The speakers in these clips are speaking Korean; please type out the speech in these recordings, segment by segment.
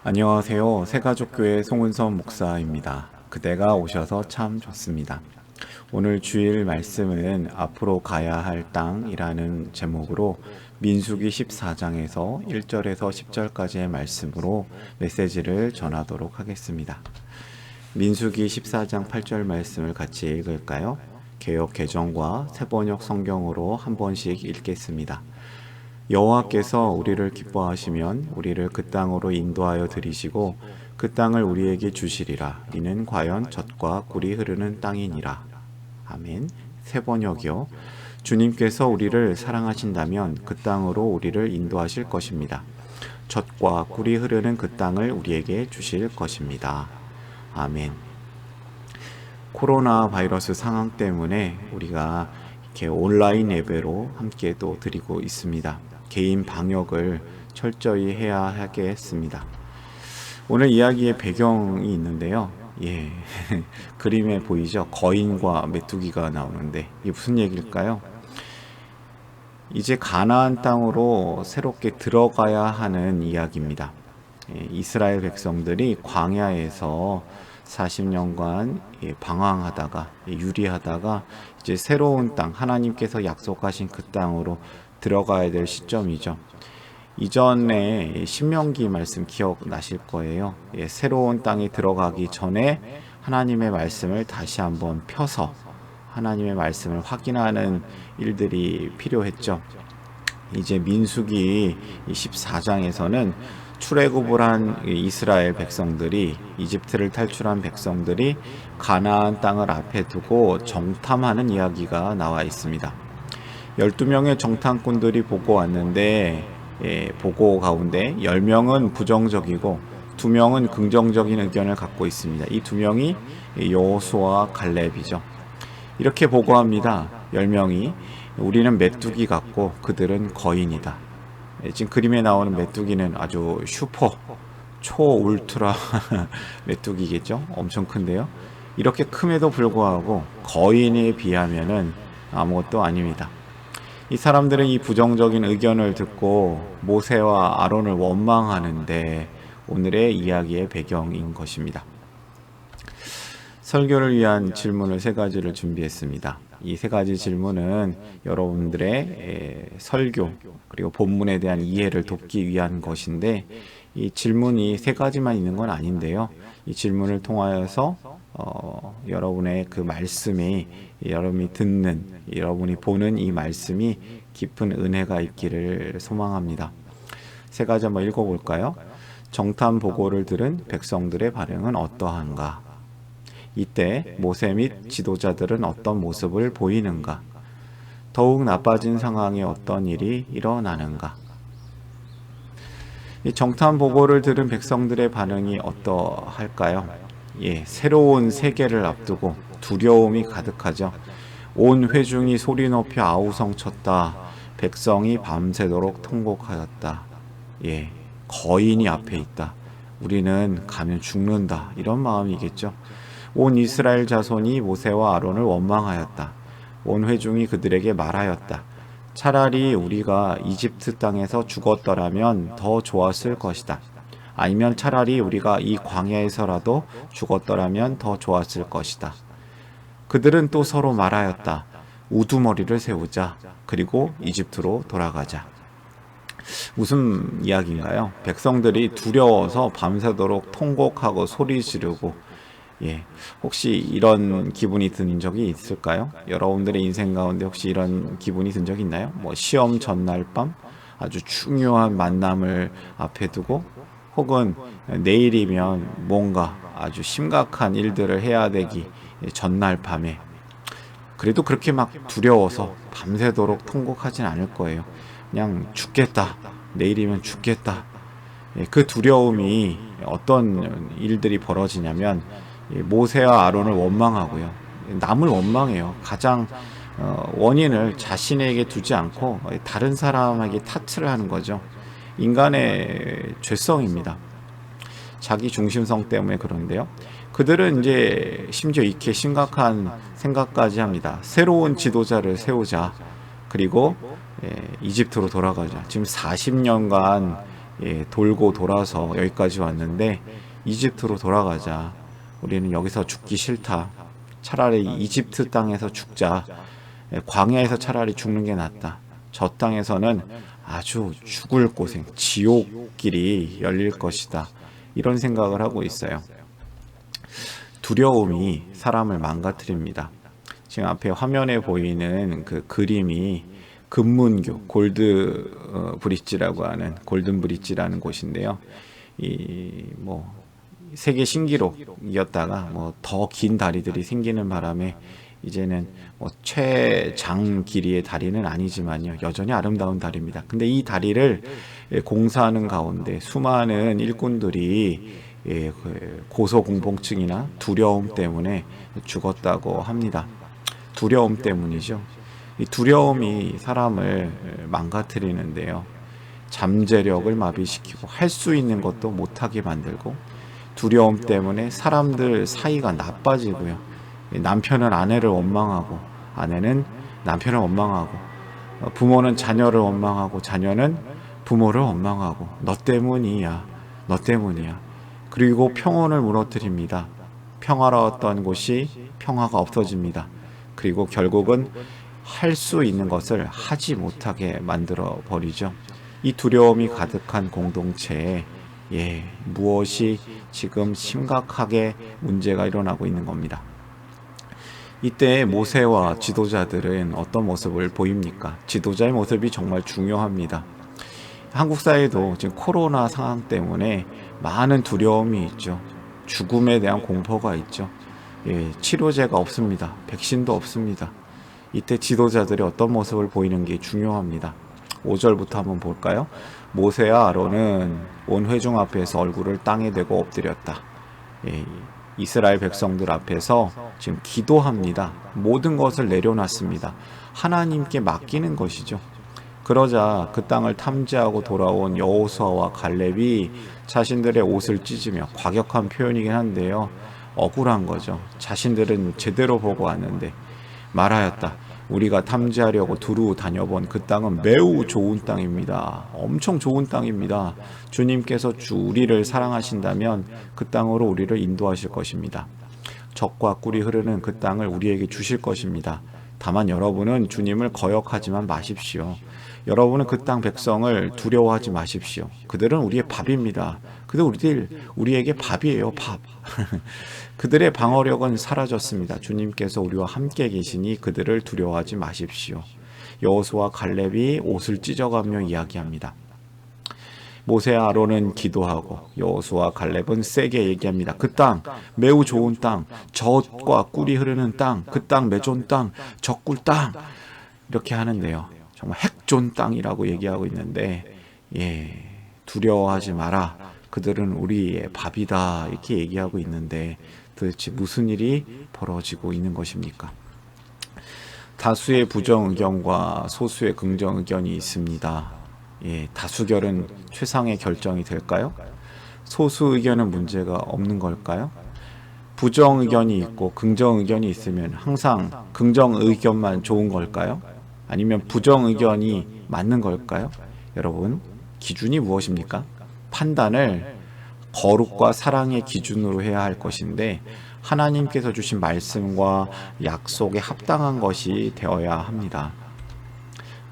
안녕하세요. 새가족교회 송은선 목사입니다. 그대가 오셔서 참 좋습니다. 오늘 주일 말씀은 앞으로 가야 할 땅이라는 제목으로 민수기 14장에서 1절에서 10절까지의 말씀으로 메시지를 전하도록 하겠습니다. 민수기 14장 8절 말씀을 같이 읽을까요? 개역 개정과 새번역 성경으로 한 번씩 읽겠습니다. 여호와께서 우리를 기뻐하시면 우리를 그 땅으로 인도하여 들이시고 그 땅을 우리에게 주시리라. 이는 과연 젖과 꿀이 흐르는 땅이니라. 아멘. 새 번역이요. 주님께서 우리를 사랑하신다면 그 땅으로 우리를 인도하실 것입니다. 젖과 꿀이 흐르는 그 땅을 우리에게 주실 것입니다. 아멘. 코로나 바이러스 상황 때문에 우리가 이렇게 온라인 예배로 함께 또 드리고 있습니다. 개인 방역을 철저히 해야 하겠습니다. 오늘 이야기의 배경이 있는데요. 그림에 보이죠? 거인과 메뚜기가 나오는데 이게 무슨 얘기일까요? 이제 가나안 땅으로 새롭게 들어가야 하는 이야기입니다. 이스라엘 백성들이 광야에서 40년간 방황하다가 유리하다가 이제 새로운 땅, 하나님께서 약속하신 그 땅으로 들어가야 될 시점이죠. 이전에 신명기 말씀 기억나실 거예요. 새로운 땅에 들어가기 전에 하나님의 말씀을 다시 한번 펴서 하나님의 말씀을 확인하는 일들이 필요했죠. 이제 민수기 14장에서는 출애굽을 한 이스라엘 백성들이, 이집트를 탈출한 백성들이 가나안 땅을 앞에 두고 정탐하는 이야기가 나와 있습니다. 12명의 정탐꾼들이 보고 왔는데 보고 가운데 10명은 부정적이고 2명은 긍정적인 의견을 갖고 있습니다. 이 2명이 여호수아와 갈렙이죠. 이렇게 보고합니다. 10명이 우리는 메뚜기 같고 그들은 거인이다. 지금 그림에 나오는 메뚜기는 아주 슈퍼 초울트라 메뚜기겠죠. 엄청 큰데요. 이렇게 큼에도 불구하고 거인에 비하면은 아무것도 아닙니다. 이 사람들은 이 부정적인 의견을 듣고 모세와 아론을 원망하는데 오늘의 이야기의 배경인 것입니다. 설교를 위한 질문을 3가지를 준비했습니다. 이 3가지 질문은 여러분들의 설교 그리고 본문에 대한 이해를 돕기 위한 것인데 이 질문이 3가지만 있는 건 아닌데요. 이 질문을 통하여서 여러분의 그 말씀이 여러분이 듣는, 여러분이 보는 이 말씀이 깊은 은혜가 있기를 소망합니다. 3가지 한번 읽어볼까요? 정탐 보고를 들은 백성들의 반응은 어떠한가? 이때 모세 및 지도자들은 어떤 모습을 보이는가? 더욱 나빠진 상황에 어떤 일이 일어나는가? 이 정탐 보고를 들은 백성들의 반응이 어떠할까요? 새로운 세계를 앞두고 두려움이 가득하죠. 온 회중이 소리 높여 아우성 쳤다. 백성이 밤새도록 통곡하였다. 거인이 앞에 있다. 우리는 가면 죽는다. 이런 마음이겠죠. 온 이스라엘 자손이 모세와 아론을 원망하였다. 온 회중이 그들에게 말하였다. 차라리 우리가 이집트 땅에서 죽었더라면 더 좋았을 것이다. 아니면 차라리 우리가 이 광야에서라도 죽었더라면 더 좋았을 것이다. 그들은 또 서로 말하였다. 우두머리를 세우자. 그리고 이집트로 돌아가자. 무슨 이야기인가요? 백성들이 두려워서 밤새도록 통곡하고 소리 지르고 혹시 이런 기분이 든 적이 있을까요? 여러분들의 인생 가운데 혹시 이런 기분이 든 적이 있나요? 시험 전날 밤 아주 중요한 만남을 앞에 두고 혹은 내일이면 뭔가 아주 심각한 일들을 해야 되기 전날 밤에 그래도 그렇게 막 두려워서 밤새도록 통곡하진 않을 거예요. 그냥 죽겠다. 내일이면 죽겠다. 그 두려움이 어떤 일들이 벌어지냐면 모세와 아론을 원망하고요. 남을 원망해요. 가장 원인을 자신에게 두지 않고 다른 사람에게 탓을 하는 거죠. 인간의 죄성입니다. 자기 중심성 때문에 그런데요. 그들은 이제 심지어 이렇게 심각한 생각까지 합니다. 새로운 지도자를 세우자. 그리고 이집트로 돌아가자. 지금 40년간 돌고 돌아서 여기까지 왔는데 이집트로 돌아가자. 우리는 여기서 죽기 싫다. 차라리 이집트 땅에서 죽자. 광야에서 차라리 죽는 게 낫다. 저 땅에서는 아주 죽을 고생, 지옥길이 열릴 것이다. 이런 생각을 하고 있어요. 두려움이 사람을 망가뜨립니다. 지금 앞에 화면에 보이는 그 그림이 금문교 골드 브릿지라고 하는 골든 브릿지라는 곳인데요. 세계 신기록이었다가 더 긴 다리들이 생기는 바람에 이제는 최장 길이의 다리는 아니지만요, 여전히 아름다운 다리입니다. 근데 이 다리를 공사하는 가운데 수많은 일꾼들이 고소공포증이나 두려움 때문에 죽었다고 합니다. 두려움 때문이죠. 이 두려움이 사람을 망가뜨리는데요. 잠재력을 마비시키고 할 수 있는 것도 못하게 만들고, 두려움 때문에 사람들 사이가 나빠지고요. 남편은 아내를 원망하고, 아내는 남편을 원망하고, 부모는 자녀를 원망하고, 자녀는 부모를 원망하고, 너 때문이야, 너 때문이야. 그리고 평온을 무너뜨립니다. 평화로웠던 곳이 평화가 없어집니다. 그리고 결국은 할 수 있는 것을 하지 못하게 만들어 버리죠. 이 두려움이 가득한 공동체에 무엇이 지금 심각하게 문제가 일어나고 있는 겁니다. 이때 모세와 지도자들은 어떤 모습을 보입니까? 지도자의 모습이 정말 중요합니다. 한국 사회도 지금 코로나 상황 때문에 많은 두려움이 있죠. 죽음에 대한 공포가 있죠. 치료제가 없습니다. 백신도 없습니다. 이때 지도자들이 어떤 모습을 보이는 게 중요합니다. 5절부터 한번 볼까요? 모세와 아론은 온 회중 앞에서 얼굴을 땅에 대고 엎드렸다. 이스라엘 백성들 앞에서 지금 기도합니다. 모든 것을 내려놨습니다. 하나님께 맡기는 것이죠. 그러자 그 땅을 탐지하고 돌아온 여호수아와 갈렙이 자신들의 옷을 찢으며, 과격한 표현이긴 한데요, 억울한 거죠. 자신들은 제대로 보고 왔는데 말하였다. 우리가 탐지하려고 두루 다녀본 그 땅은 매우 좋은 땅입니다. 엄청 좋은 땅입니다. 주님께서 우리를 사랑하신다면 그 땅으로 우리를 인도하실 것입니다. 젖과 꿀이 흐르는 그 땅을 우리에게 주실 것입니다. 다만 여러분은 주님을 거역하지만 마십시오. 여러분은 그 땅 백성을 두려워하지 마십시오. 그들은 우리의 밥입니다. 우리에게 밥이에요, 밥. 그들의 방어력은 사라졌습니다. 주님께서 우리와 함께 계시니 그들을 두려워하지 마십시오. 여호수아와 갈렙이 옷을 찢어가며 이야기합니다. 모세와 아론은 기도하고 여호수아와 갈렙은 세게 얘기합니다. 그 땅, 매우 좋은 땅, 젖과 꿀이 흐르는 땅, 그 땅 매좋은 땅, 젖꿀 땅, 이렇게 하는데요. 정말 핵존 땅이라고 얘기하고 있는데, 두려워하지 마라. 그들은 우리의 밥이다. 이렇게 얘기하고 있는데 도대체 무슨 일이 벌어지고 있는 것입니까? 다수의 부정 의견과 소수의 긍정 의견이 있습니다. 다수결은 최상의 결정이 될까요? 소수 의견은 문제가 없는 걸까요? 부정 의견이 있고 긍정 의견이 있으면 항상 긍정 의견만 좋은 걸까요? 아니면 부정 의견이 맞는 걸까요? 여러분, 기준이 무엇입니까? 판단을 거룩과 사랑의 기준으로 해야 할 것인데, 하나님께서 주신 말씀과 약속에 합당한 것이 되어야 합니다.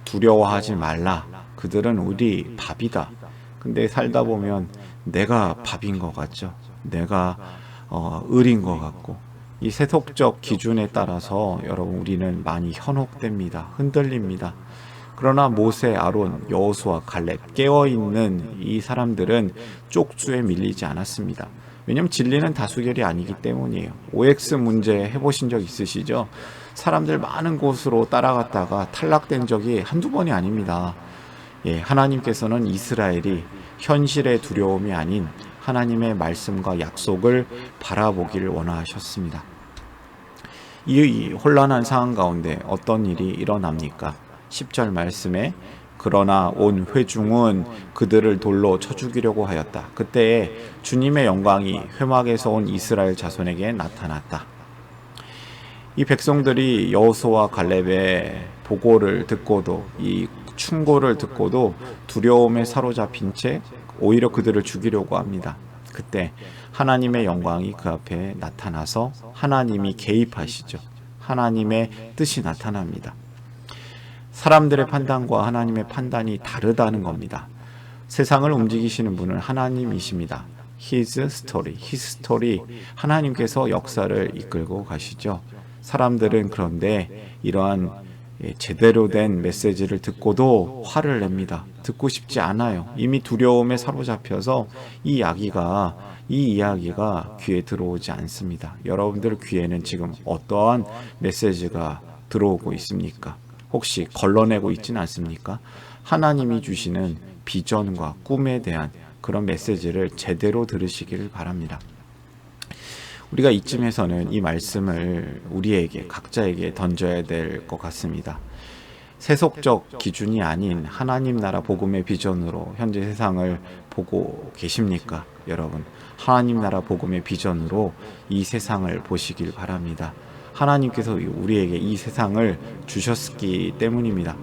두려워하지 말라. 그들은 우리 밥이다. 근데 살다 보면 내가 밥인 것 같죠. 내가 을인 것 같고, 이 세속적 기준에 따라서 여러분 우리는 많이 현혹됩니다. 흔들립니다. 그러나 모세, 아론, 여호수아, 갈렙, 깨어있는 이 사람들은 쪽수에 밀리지 않았습니다. 왜냐하면 진리는 다수결이 아니기 때문이에요. OX 문제 해보신 적 있으시죠? 사람들 많은 곳으로 따라갔다가 탈락된 적이 한두 번이 아닙니다. 하나님께서는 이스라엘이 현실의 두려움이 아닌 하나님의 말씀과 약속을 바라보기를 원하셨습니다. 이 혼란한 상황 가운데 어떤 일이 일어납니까? 10절 말씀에 그러나 온 회중은 그들을 돌로 쳐 죽이려고 하였다. 그때에 주님의 영광이 회막에서 온 이스라엘 자손에게 나타났다. 이 백성들이 여호수아와 갈렙의 보고를 듣고도, 이 충고를 듣고도 두려움에 사로잡힌 채 오히려 그들을 죽이려고 합니다. 그때 하나님의 영광이 그 앞에 나타나서 하나님이 개입하시죠. 하나님의 뜻이 나타납니다. 사람들의 판단과 하나님의 판단이 다르다는 겁니다. 세상을 움직이시는 분은 하나님이십니다. His story, His story, 하나님께서 역사를 이끌고 가시죠. 사람들은 그런데 이러한 제대로 된 메시지를 듣고도 화를 냅니다. 듣고 싶지 않아요. 이미 두려움에 사로잡혀서 이 이야기가 귀에 들어오지 않습니다. 여러분들 귀에는 지금 어떠한 메시지가 들어오고 있습니까? 혹시 걸러내고 있지는 않습니까? 하나님이 주시는 비전과 꿈에 대한 그런 메시지를 제대로 들으시기를 바랍니다. 우리가 이쯤에서는 이 말씀을 우리에게 각자에게 던져야 될 것 같습니다. 세속적 기준이 아닌 하나님 나라 복음의 비전으로 현재 세상을 보고 계십니까? 여러분, 하나님 나라 복음의 비전으로 이 세상을 보시길 바랍니다. 하나님께서 우리에게 이 세상을 주셨기 때문입니다.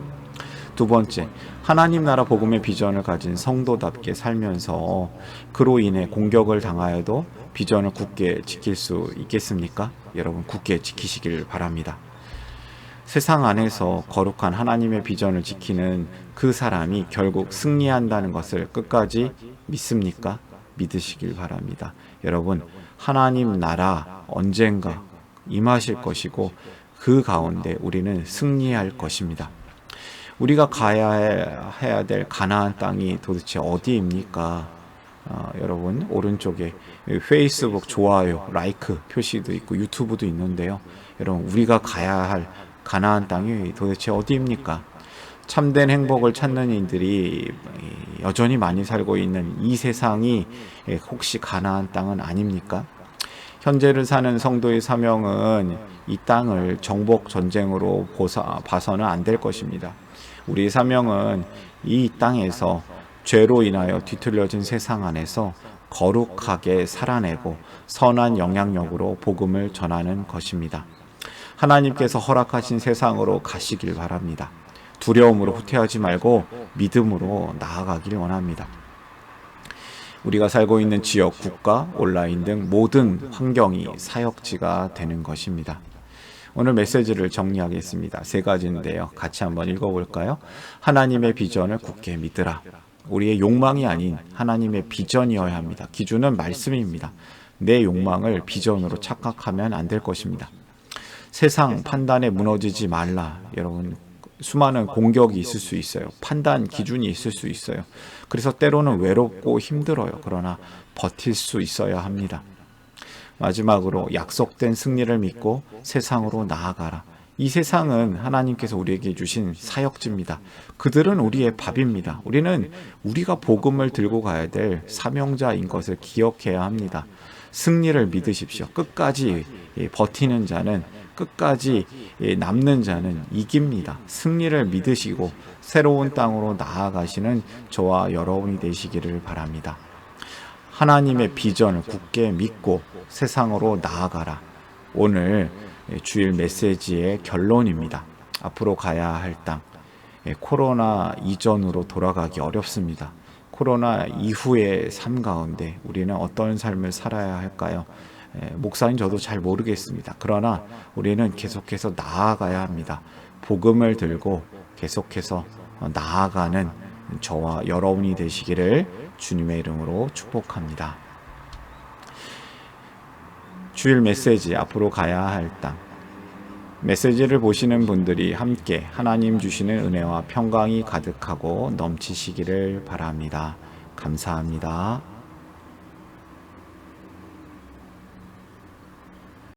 두 번째, 하나님 나라 복음의 비전을 가진 성도답게 살면서 그로 인해 공격을 당하여도 비전을 굳게 지킬 수 있겠습니까? 여러분, 굳게 지키시길 바랍니다. 세상 안에서 거룩한 하나님의 비전을 지키는 그 사람이 결국 승리한다는 것을 끝까지 믿습니까? 믿으시길 바랍니다. 여러분, 하나님 나라 언젠가 임하실 것이고 그 가운데 우리는 승리할 것입니다. 우리가 해야 될 가나안 땅이 도대체 어디입니까? 여러분, 오른쪽에 페이스북 좋아요, 라이크 표시도 있고 유튜브도 있는데요. 여러분, 우리가 가야 할 가나안 땅이 도대체 어디입니까? 참된 행복을 찾는 이들이 여전히 많이 살고 있는 이 세상이 혹시 가나안 땅은 아닙니까? 현재를 사는 성도의 사명은 이 땅을 정복 전쟁으로 봐서는 안 될 것입니다. 우리의 사명은 이 땅에서 죄로 인하여 뒤틀려진 세상 안에서 거룩하게 살아내고 선한 영향력으로 복음을 전하는 것입니다. 하나님께서 허락하신 세상으로 가시길 바랍니다. 두려움으로 후퇴하지 말고 믿음으로 나아가길 원합니다. 우리가 살고 있는 지역, 국가, 온라인 등 모든 환경이 사역지가 되는 것입니다. 오늘 메시지를 정리하겠습니다. 3가지인데요. 같이 한번 읽어볼까요? 하나님의 비전을 굳게 믿으라. 우리의 욕망이 아닌 하나님의 비전이어야 합니다. 기준은 말씀입니다. 내 욕망을 비전으로 착각하면 안 될 것입니다. 세상 판단에 무너지지 말라. 여러분, 수많은 공격이 있을 수 있어요. 판단 기준이 있을 수 있어요. 그래서 때로는 외롭고 힘들어요. 그러나 버틸 수 있어야 합니다. 마지막으로 약속된 승리를 믿고 세상으로 나아가라. 이 세상은 하나님께서 우리에게 주신 사역지입니다. 그들은 우리의 밥입니다. 우리는 우리가 복음을 들고 가야 될 사명자인 것을 기억해야 합니다. 승리를 믿으십시오. 끝까지 버티는 자는, 끝까지 남는 자는 이깁니다. 승리를 믿으시고 새로운 땅으로 나아가시는 저와 여러분이 되시기를 바랍니다. 하나님의 비전을 굳게 믿고 세상으로 나아가라. 오늘 주일 메시지의 결론입니다. 앞으로 가야 할 땅. 코로나 이전으로 돌아가기 어렵습니다. 코로나 이후의 삶 가운데 우리는 어떤 삶을 살아야 할까요? 목사님 저도 잘 모르겠습니다. 그러나 우리는 계속해서 나아가야 합니다. 복음을 들고 계속해서 나아가는 저와 여러분이 되시기를 주님의 이름으로 축복합니다. 주일 메시지 앞으로 가야 할 땅. 메시지를 보시는 분들이 함께 하나님 주시는 은혜와 평강이 가득하고 넘치시기를 바랍니다. 감사합니다.